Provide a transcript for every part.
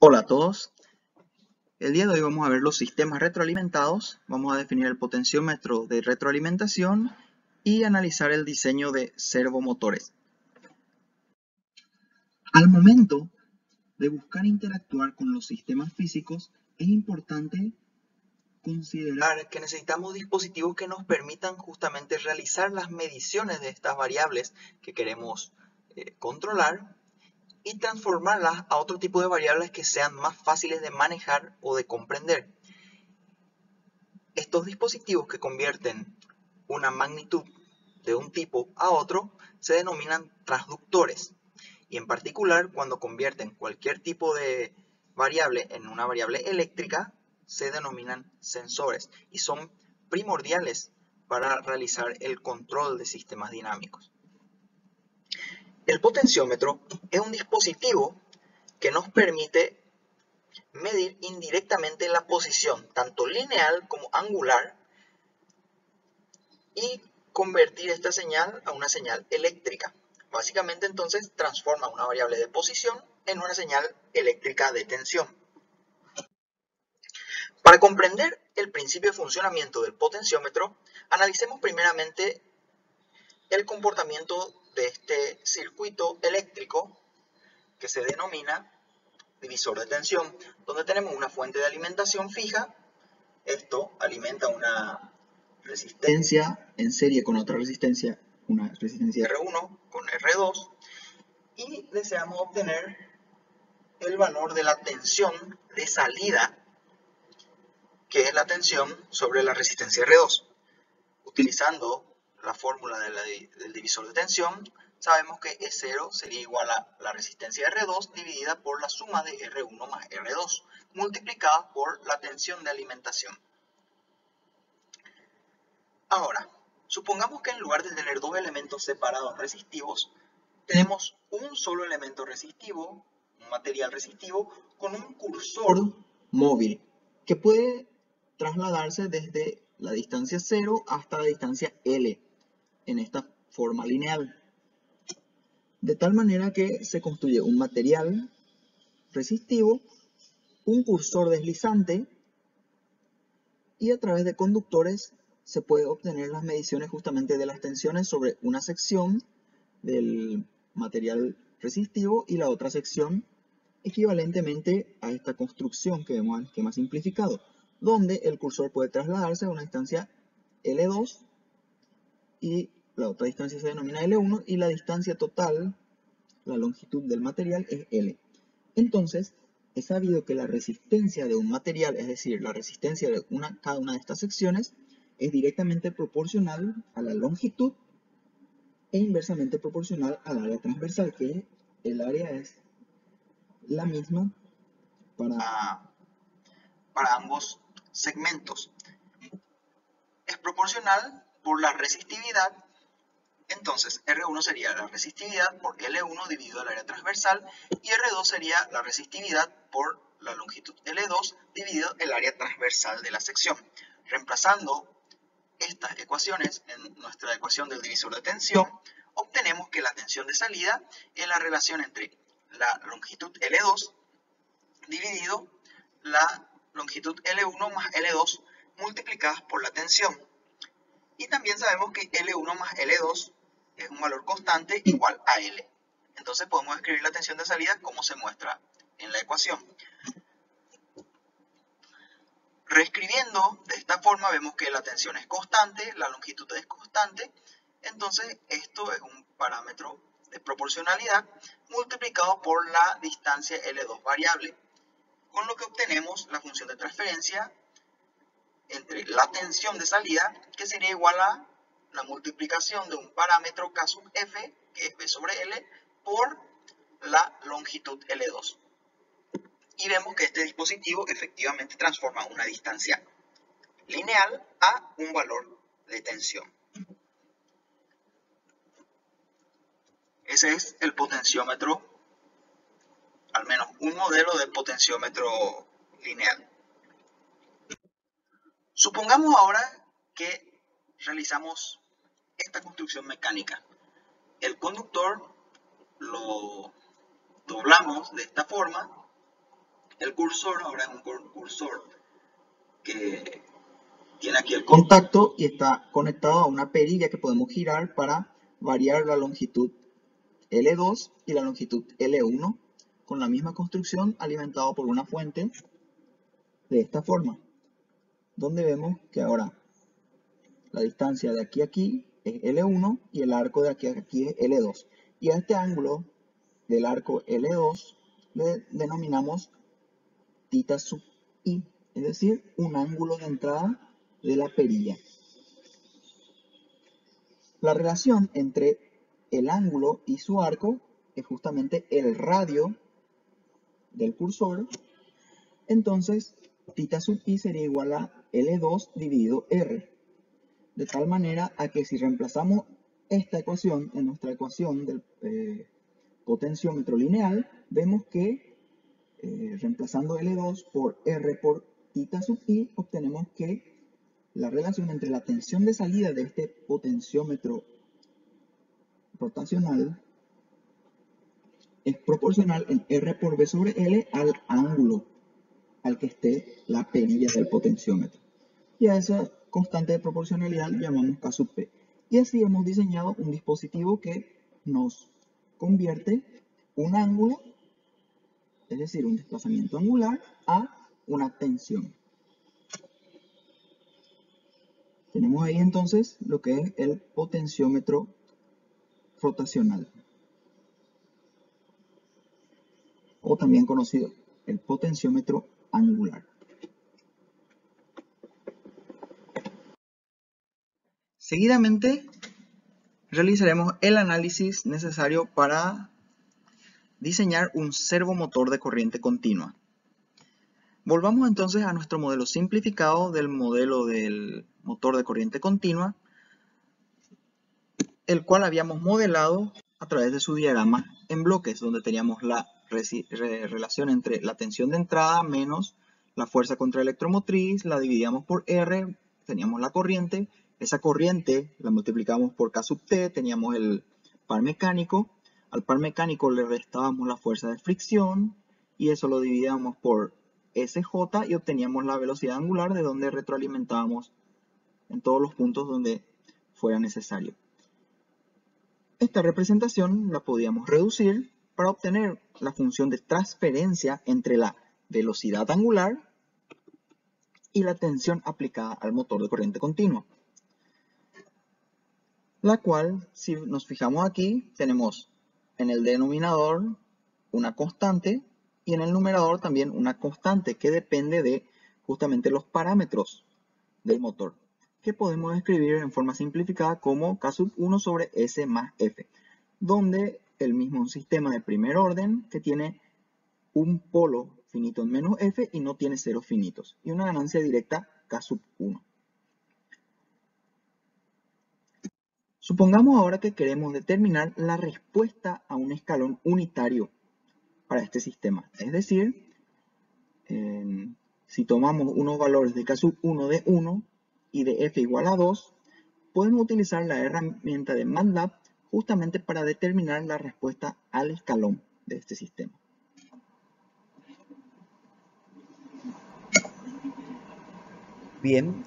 Hola a todos. El día de hoy vamos a ver los sistemas retroalimentados, vamos a definir el potenciómetro de retroalimentación y analizar el diseño de servomotores. Al momento de buscar interactuar con los sistemas físicos, es importante considerar que necesitamos dispositivos que nos permitan justamente realizar las mediciones de estas variables que queremos controlar y transformarlas a otro tipo de variables que sean más fáciles de manejar o de comprender. Estos dispositivos que convierten una magnitud de un tipo a otro se denominan transductores, y en particular cuando convierten cualquier tipo de variable en una variable eléctrica se denominan sensores y son primordiales para realizar el control de sistemas dinámicos. El potenciómetro es un dispositivo que nos permite medir indirectamente la posición tanto lineal como angular y convertir esta señal a una señal eléctrica. Básicamente entonces transforma una variable de posición en una señal eléctrica de tensión. Para comprender el principio de funcionamiento del potenciómetro, analicemos primeramente el comportamiento de este circuito eléctrico que se denomina divisor de tensión, donde tenemos una fuente de alimentación fija. Esto alimenta una resistencia en serie con otra resistencia, una resistencia R1 con R2, y deseamos obtener el valor de la tensión de salida, que es la tensión sobre la resistencia R2. Utilizando la fórmula del divisor de tensión, sabemos que E0 sería igual a la resistencia R2 dividida por la suma de R1 más R2, multiplicada por la tensión de alimentación. Ahora, supongamos que en lugar de tener dos elementos separados resistivos, tenemos un solo elemento resistivo, un material resistivo, con un cursor móvil que puede trasladarse desde la distancia 0 hasta la distancia L en esta forma lineal. De tal manera que se construye un material resistivo, un cursor deslizante y a través de conductores se puede obtener las mediciones justamente de las tensiones sobre una sección del material resistivo y la otra sección equivalentemente a esta construcción que vemos al esquema simplificado, donde el cursor puede trasladarse a una distancia L2 y la otra distancia se denomina L1 y la distancia total, la longitud del material, es L. Entonces, es sabido que la resistencia de un material, es decir, la resistencia de cada una de estas secciones, es directamente proporcional a la longitud e inversamente proporcional al área transversal, que el área es la misma para ambos segmentos. Es proporcional por la resistividad. Entonces, R1 sería la resistividad por L1 dividido el área transversal y R2 sería la resistividad por la longitud L2 dividido el área transversal de la sección. Reemplazando estas ecuaciones en nuestra ecuación del divisor de tensión, obtenemos que la tensión de salida es la relación entre la longitud L2 dividido la longitud L1 más L2 multiplicadas por la tensión. Y también sabemos que L1 más L2 es un valor constante igual a L. Entonces podemos escribir la tensión de salida como se muestra en la ecuación. Reescribiendo de esta forma vemos que la tensión es constante, la longitud es constante. Entonces esto es un parámetro de proporcionalidad multiplicado por la distancia L2 variable, con lo que obtenemos la función de transferencia entre la tensión de salida, que sería igual a la multiplicación de un parámetro K sub F, que es B sobre L, por la longitud L2. Y vemos que este dispositivo efectivamente transforma una distancia lineal a un valor de tensión. Ese es el potenciómetro, al menos un modelo de potenciómetro lineal. Supongamos ahora que realizamos esta construcción mecánica. El conductor lo doblamos de esta forma, El cursor ahora es un cursor que tiene aquí el contacto y está conectado a una perilla que podemos girar para variar la longitud L2 y la longitud L1 con la misma construcción alimentado por una fuente de esta forma, donde vemos que ahora la distancia de aquí a aquí es L1 y el arco de aquí a aquí es L2. Y a este ángulo del arco L2 le denominamos θ sub i, es decir, un ángulo de entrada de la perilla. La relación entre el ángulo y su arco es justamente el radio del cursor. Entonces, θ sub i sería igual a L2 dividido R. De tal manera a que si reemplazamos esta ecuación en nuestra ecuación del potenciómetro lineal, vemos que reemplazando L2 por R por θ sub i, obtenemos que la relación entre la tensión de salida de este potenciómetro rotacional es proporcional en R por V sobre L al ángulo al que esté la perilla del potenciómetro. Y a esa constante de proporcionalidad llamamos K sub P. Y así hemos diseñado un dispositivo que nos convierte un ángulo, es decir, un desplazamiento angular, a una tensión. Tenemos ahí entonces lo que es el potenciómetro rotacional, o también conocido el potenciómetro angular. Seguidamente realizaremos el análisis necesario para diseñar un servomotor de corriente continua. Volvamos entonces a nuestro modelo simplificado del modelo del motor de corriente continua, el cual habíamos modelado a través de su diagrama en bloques, donde teníamos la relación entre la tensión de entrada menos la fuerza contraelectromotriz, la dividíamos por R, teníamos la corriente, esa corriente la multiplicamos por K sub T, teníamos el par mecánico, al par mecánico le restábamos la fuerza de fricción y eso lo dividíamos por SJ y obteníamos la velocidad angular, de donde retroalimentábamos en todos los puntos donde fuera necesario. Esta representación la podíamos reducir para obtener la función de transferencia entre la velocidad angular y la tensión aplicada al motor de corriente continua, la cual, si nos fijamos aquí, tenemos en el denominador una constante y en el numerador también una constante que depende de justamente los parámetros del motor, que podemos escribir en forma simplificada como K sub 1 sobre S más F, donde el mismo sistema de primer orden que tiene un polo finito en menos F y no tiene ceros finitos, y una ganancia directa K sub 1. Supongamos ahora que queremos determinar la respuesta a un escalón unitario para este sistema, es decir, si tomamos unos valores de K sub 1 de 1 y de F igual a 2, podemos utilizar la herramienta de MATLAB justamente para determinar la respuesta al escalón de este sistema. Bien,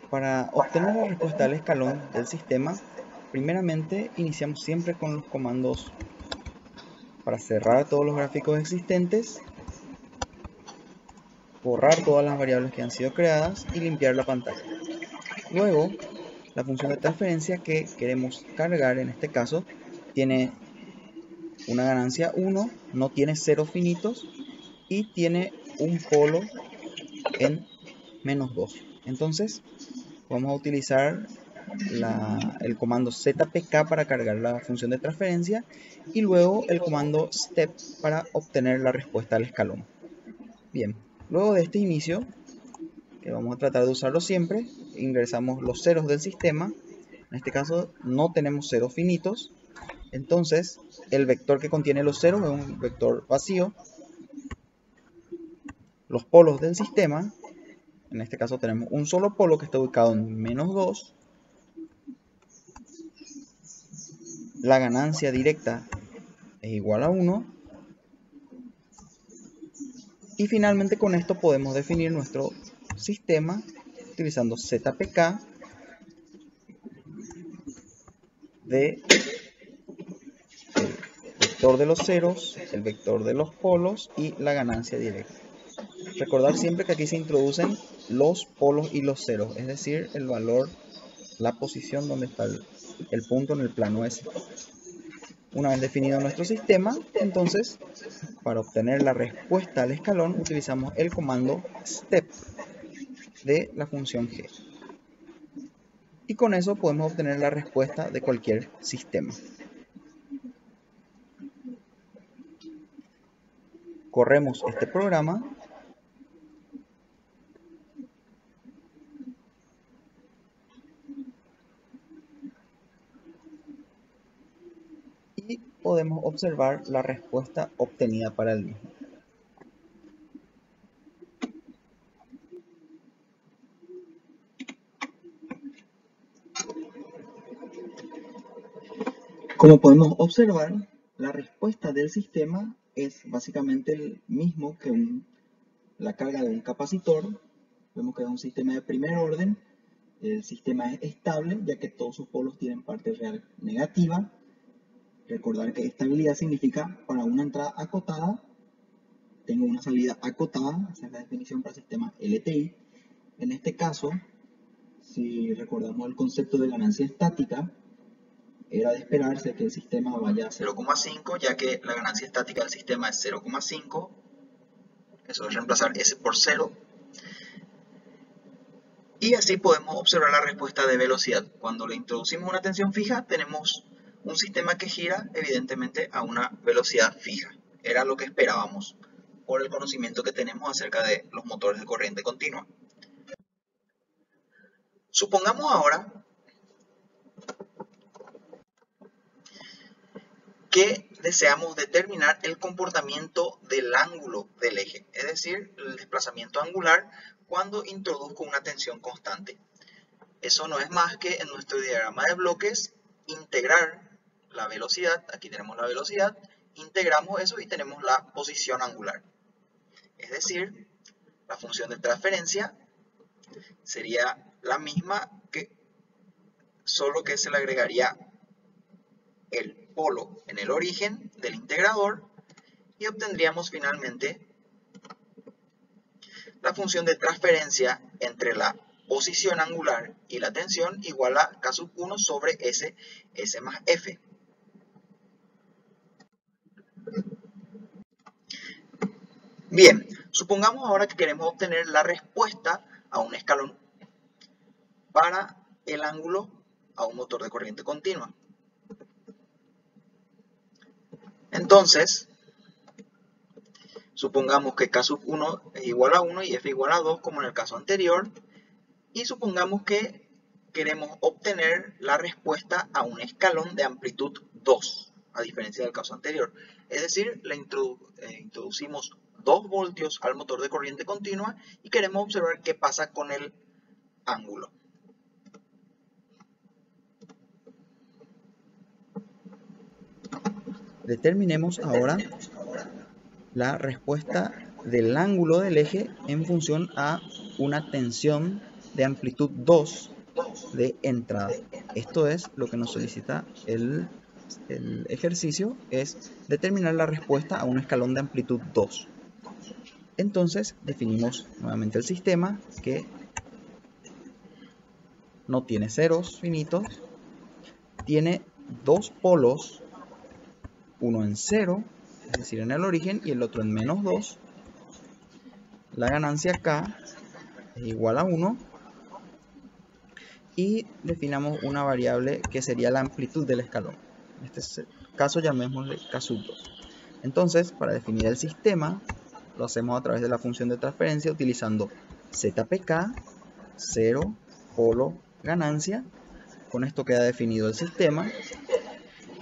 para obtener la respuesta al escalón del sistema, primeramente iniciamos siempre con los comandos para cerrar todos los gráficos existentes, borrar todas las variables que han sido creadas y limpiar la pantalla. Luego, la función de transferencia que queremos cargar en este caso tiene una ganancia 1, no tiene ceros finitos y tiene un polo en menos 2. Entonces, vamos a utilizar el comando zpk para cargar la función de transferencia y luego el comando step para obtener la respuesta al escalón. Bien, luego de este inicio, que vamos a tratar de usarlo siempre, ingresamos los ceros del sistema. En este caso no tenemos ceros finitos, entonces el vector que contiene los ceros es un vector vacío. Los polos del sistema, en este caso tenemos un solo polo que está ubicado en menos 2. La ganancia directa es igual a 1. Y finalmente con esto podemos definir nuestro sistema utilizando ZPK de el vector de los ceros, el vector de los polos y la ganancia directa. Recordar siempre que aquí se introducen los polos y los ceros, es decir, el valor, la posición donde está el punto en el plano S. Una vez definido nuestro sistema, entonces, para obtener la respuesta al escalón, utilizamos el comando step de la función g. Y con eso podemos obtener la respuesta de cualquier sistema. Corremos este programa. Y podemos observar la respuesta obtenida para el mismo. Como podemos observar, la respuesta del sistema es básicamente el mismo que la carga de un capacitor. Vemos que es un sistema de primer orden. El sistema es estable, ya que todos sus polos tienen parte real negativa. Recordar que estabilidad significa para una entrada acotada, tengo una salida acotada. Esa es la definición para el sistema LTI. En este caso, si recordamos el concepto de ganancia estática, era de esperarse que el sistema vaya a 0,5, ya que la ganancia estática del sistema es 0,5. Eso es reemplazar S por 0. Y así podemos observar la respuesta de velocidad. Cuando le introducimos una tensión fija, tenemos un sistema que gira evidentemente a una velocidad fija. Era lo que esperábamos por el conocimiento que tenemos acerca de los motores de corriente continua. Supongamos ahora que deseamos determinar el comportamiento del ángulo del eje, es decir, el desplazamiento angular cuando introduzco una tensión constante. Eso no es más que en nuestro diagrama de bloques integrar la velocidad. Aquí tenemos la velocidad, integramos eso y tenemos la posición angular. Es decir, la función de transferencia sería la misma, solo que se le agregaría el polo en el origen del integrador y obtendríamos finalmente la función de transferencia entre la posición angular y la tensión igual a K sub 1 sobre S más F. Bien, supongamos ahora que queremos obtener la respuesta a un escalón para el ángulo a un motor de corriente continua. Entonces, supongamos que K sub 1 es igual a 1 y F igual a 2 como en el caso anterior. Y supongamos que queremos obtener la respuesta a un escalón de amplitud 2, a diferencia del caso anterior. Es decir, le introducimos 2 voltios al motor de corriente continua y queremos observar qué pasa con el ángulo. Determinemos ahora la respuesta del ángulo del eje en función a una tensión de amplitud 2 de entrada. Esto es lo que nos solicita el ejercicio, es determinar la respuesta a un escalón de amplitud 2. Entonces definimos nuevamente el sistema, que no tiene ceros finitos, tiene 2 polos, uno en 0, es decir en el origen, y el otro en menos 2. La ganancia K es igual a 1 y definamos una variable que sería la amplitud del escalón. En este caso llamémosle K sub 2. Entonces, para definir el sistema, lo hacemos a través de la función de transferencia utilizando ZPK, 0, polo, ganancia. Con esto queda definido el sistema.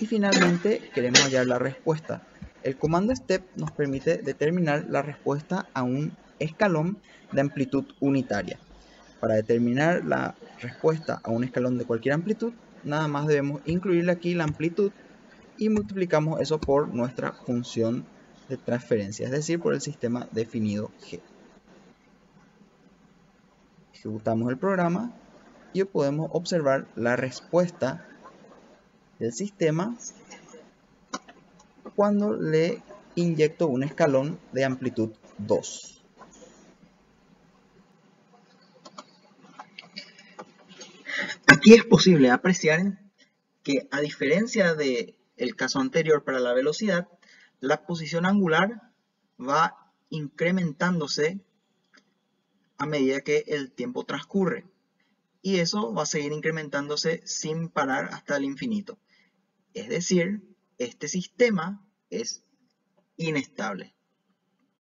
Y finalmente queremos hallar la respuesta. El comando step nos permite determinar la respuesta a un escalón de amplitud unitaria. Para determinar la respuesta a un escalón de cualquier amplitud, nada más debemos incluirle aquí la amplitud y multiplicamos eso por nuestra función de transferencia, es decir, por el sistema definido G. Ejecutamos el programa y podemos observar la respuesta del sistema cuando le inyecto un escalón de amplitud 2. Aquí es posible apreciar que, a diferencia del caso anterior para la velocidad, la posición angular va incrementándose a medida que el tiempo transcurre. Y eso va a seguir incrementándose sin parar hasta el infinito. Es decir, este sistema es inestable.